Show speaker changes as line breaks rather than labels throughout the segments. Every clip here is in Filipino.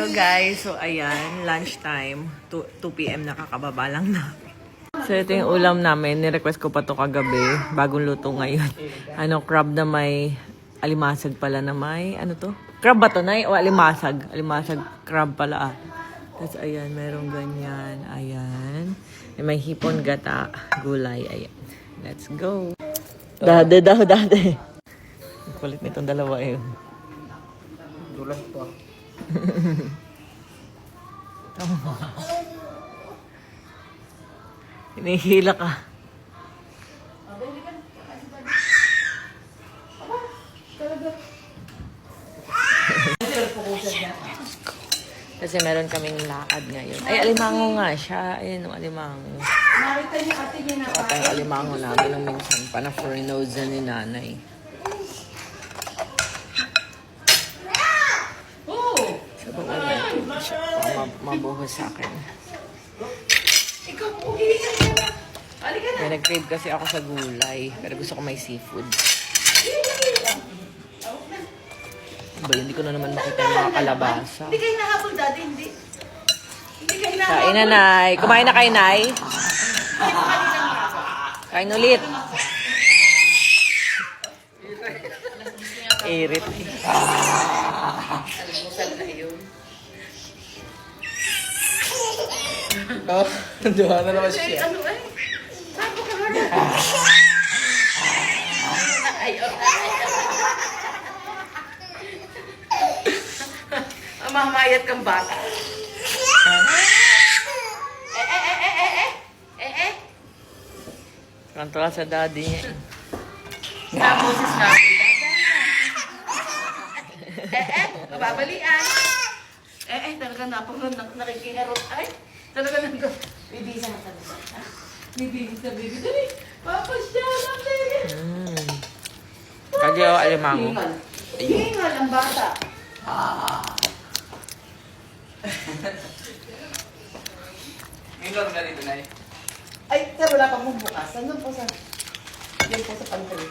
Hello guys, so ayan, lunchtime, 2 p.m. nakakababa lang na. So ito yung ulam namin, nirequest ko pa to kagabi, bagong luto ngayon. Crab na may alimasag pala na may, to? Crab ba to, Nay? O alimasag? Alimasag crab pala Tapos ayan, merong ganyan, ayan. May hipon gata, gulay, ayan. Let's go. Dade. Ang kulit nitong dalawa eh.
Dulas pa.
Hinihila ka. Kasi meron kaming lakad ngayon. Ay, alimango nga siya. Ayan yung alimango.
Nakita niya ate niya na.
Ito yung alimango namin nung minsan pa na frozen ni nanay. Sabang ano siya. Mabuhos sa akin.
Ikaw po, hihingan niya na. Halika na.
May nag-crave kasi ako sa gulay. Pero gusto ko may seafood. Ba, hindi ko na naman makita yung mga kalabasa.
Hindi kayo nahabol, daddy, hindi. Hindi kayo nahabol.
Kain na, Nay. Kumain na kayo, Nay. Kain ulit. Irit.
Almusal na yun.
Oh, nandiyan na naman siya.
Ano eh? Sabo ka nga na. Ayaw. Mamayat kang bata.
Kontrol sa daddy niya.
Sa boses natin. Mababalian. Talaga nakikiharot. Ay, talaga nang bibisa na talaga. Bibisa, baby. Dali, papasya lang, baby.
Kagyo, alimango.
Hingal ang bata.
Ngayon ka dito, Nay.
Ay, sir, wala pang bukas. Ano po sa... Yan po sa pantry.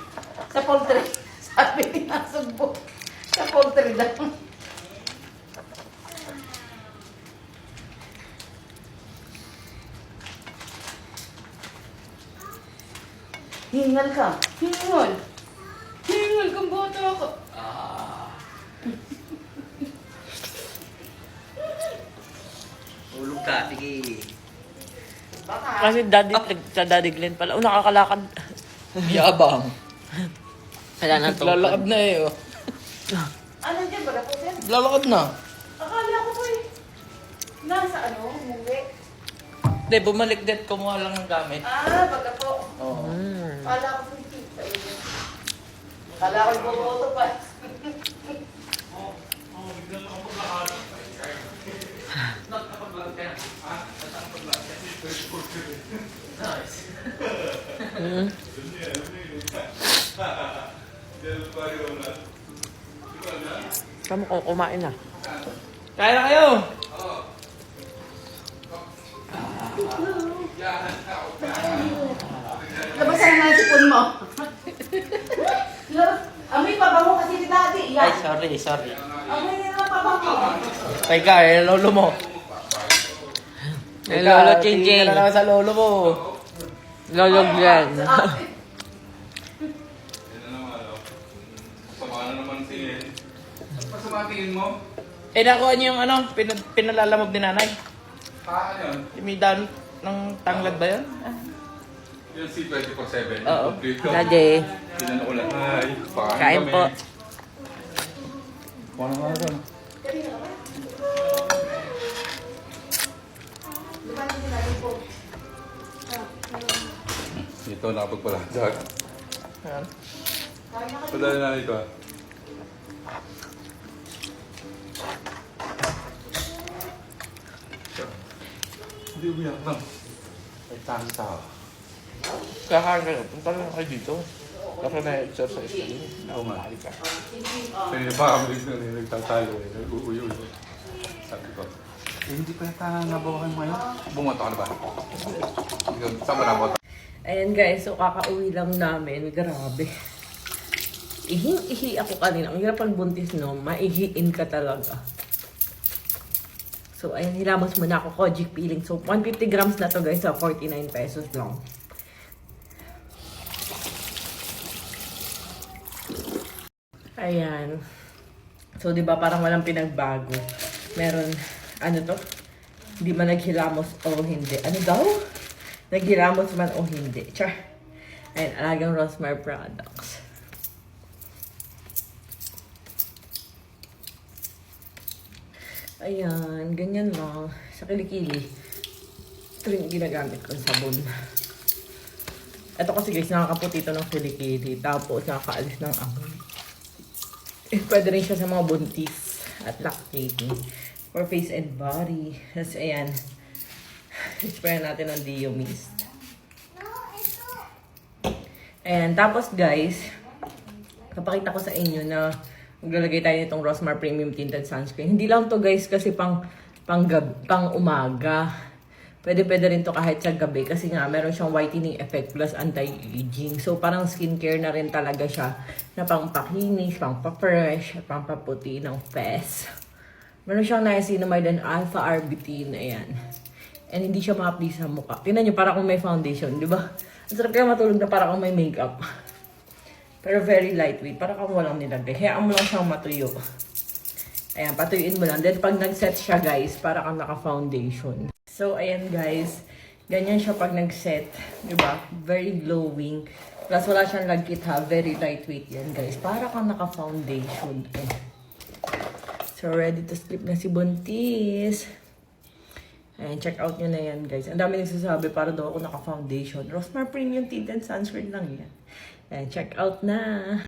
Sa poultry. Sabi ni Nasugbo. Sa poultry daw. Hingal ka. Hingal. Hingal kang bata ka.
Ulog ka, sige.
Baka.
Kasi sa daddy Glenn pala. Nakakalakad.
Yabang.
Kaya na to.
Lalakad na eh, oh.
Ano dyan ba na po, sir?
Lalakad na.
Akala ko po eh. Nasa umuwi.
Hindi, bumalik din. Kumuha lang ng gamit.
Baga po.
Oo.
Akala ko po sa iyo. Akala ko bumoto pa.
Kamu ko kumain na.
Kaya na kayo!
Labasan na yung sipon mo. Amoy pabango kasi ni daddy.
Ay,
Yan.
sorry.
Amoy niya naman pabango.
Teka, lolo mo.
Lolo
Tingin
Chinching.
ka na naman sa lolo mo.
Lolo Glenn.
Tingin mo?
Nakuha niyo yung pinalalamog ni nanay.
Yun?
Yung may dami ng tanglad ba yun?
Yung C24/7.
Oo.
Daddy.
Tinanong ko lang, ay, pakain
Kain
kami.
po.
Paano nga ito? Ito, nakapagpalagdag.
Ayan.
Padala na ito. Hindi umiyak lang. May tao.
Kakain kayo. Punta lang kayo dito. Kasi na-exercise kayo.
Oo nga.
Nakumali ka.
Kaya pa kami nagtatalo eh. Nag-uuyo. Sabi ko, hindi pa yata nabawakan mo ngayon. Bumoto ka na ba? Saan ba naboto?
Ayan guys, so kakauwi lang namin. Grabe. Ihing-ihi ako kanina. Ang hirap pagbuntis, no? Maihiin ka talaga. So, ayan, hilamos muna ako. Kojic peeling. So, 150 grams na to guys. So, 49 pesos lang. Ayan. So, di ba parang walang pinagbago. Meron, ano to? Hindi man naghilamos o hindi. Ano daw? Naghilamos man o hindi. Char. Ayan, alagang Rosemary products. Ayan, ganyan lang. Sa kilikili. Ito rin ginagamit kong sabon. Ito kasi guys, nakakaputi ito ng kilikili. Tapos nakakaalis ng amoy. Pwede rin siya sa mga buntis at lactating. For face and body. Tapos ayan. Spray natin ng Dio Mist. And tapos guys, papakita ko sa inyo na maglalagay tayo nitong Rosemary Premium Tinted Sunscreen. Hindi lang to guys kasi pang umaga. Pwede rin to kahit sa gabi kasi nga meron siyang whitening effect plus anti-aging. So parang skincare na rin talaga siya na pang-pakinis, pang-pa-fresh, pang-paputi ng face. Meron siyang niacinamide and alpha-arbutin. Ayan. And hindi siya ma-apply sa mukha. Tingnan nyo, para kung may foundation, di ba? Ang sarap kaya matulog na para kung may makeup. Pero very lightweight, para kung walang nilagay. Hayaan mo lang siyang matuyo. Ayan, patuyuin mo lang. Then pag nag-set siya guys, para kang naka-foundation. So, ayan guys. Ganyan siya pag nag-set. Diba? Very glowing. Plus, wala siyang lagkit ha. Very lightweight yan guys. Para kang naka-foundation. So, ready to sleep na si Buntis. Ayan, check out nyo na yan guys. Ang dami nagsasabi para daw ako naka-foundation. Rosemary Premium Tinted Sunscreen lang yan. Ayan, check out na.